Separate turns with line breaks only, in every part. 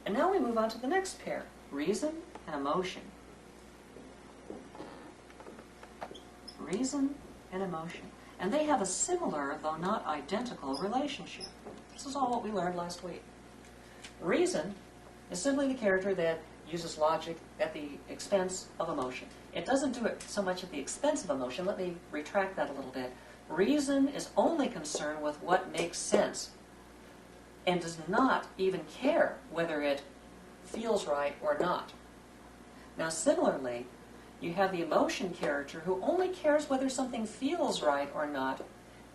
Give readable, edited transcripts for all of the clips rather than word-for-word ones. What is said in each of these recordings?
And now we move on to the next pair, reason and emotion. Reason and emotion. And they have a similar, though not identical, relationship. This is all what we learned last week. Reason is simply the character that uses logic at the expense of emotion. It doesn't do it so much at the expense of emotion. Let me retract that a little bit. Reason is only concerned with what makes sense and does not even care whether it feels right or not. Now, similarly, you have the emotion character who only cares whether something feels right or not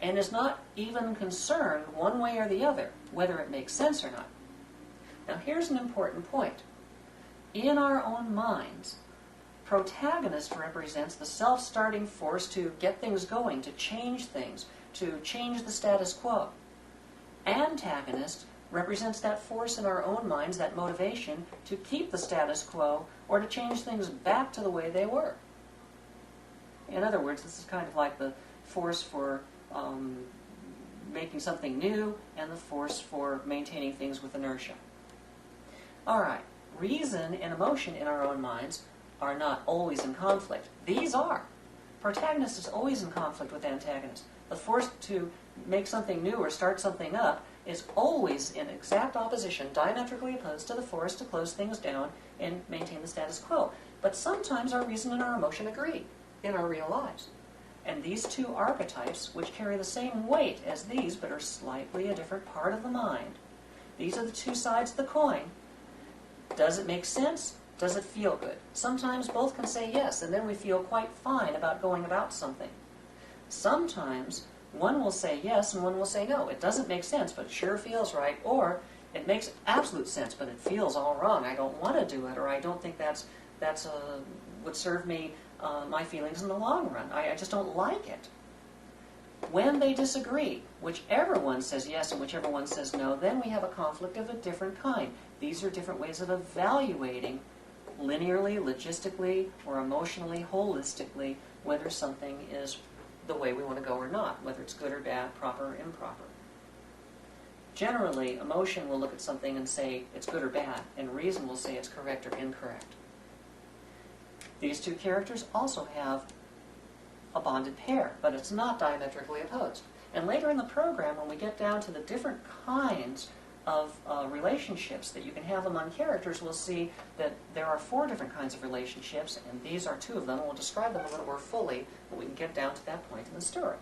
and is not even concerned one way or the other whether it makes sense or not. Now, here's an important point. In our own minds, protagonist represents the self-starting force to get things going, to change things, to change the status quo. Antagonist represents that force in our own minds, that motivation to keep the status quo or to change things back to the way they were. In other words, this is kind of like the force for making something new and the force for maintaining things with inertia. All right, reason and emotion in our own minds are not always in conflict. These are. Protagonist is always in conflict with antagonist. The force to make something new or start something up is always in exact opposition, diametrically opposed to the force to close things down and maintain the status quo. But sometimes our reason and our emotion agree in our real lives. And these two archetypes, which carry the same weight as these but are slightly a different part of the mind, these are the two sides of the coin. Does it make sense? Does it feel good? Sometimes both can say yes, and then we feel quite fine about going about something. Sometimes one will say yes and one will say no. It doesn't make sense, but it sure feels right. Or it makes absolute sense, but it feels all wrong. I don't want to do it, or I don't think that's would serve me, my feelings in the long run. I just don't like it. When they disagree, whichever one says yes and whichever one says no, then we have a conflict of a different kind. These are different ways of evaluating linearly, logistically, or emotionally, holistically, whether something is the way we want to go or not, whether it's good or bad, proper or improper. Generally, emotion will look at something and say it's good or bad, and reason will say it's correct or incorrect. These two characters also have a bonded pair, but it's not diametrically opposed. And later in the program, when we get down to the different kinds of relationships that you can have among characters, we'll see that there are 4 different kinds of relationships, and these are 2 of them. We'll describe them a little more fully when we can get down to that point in the story.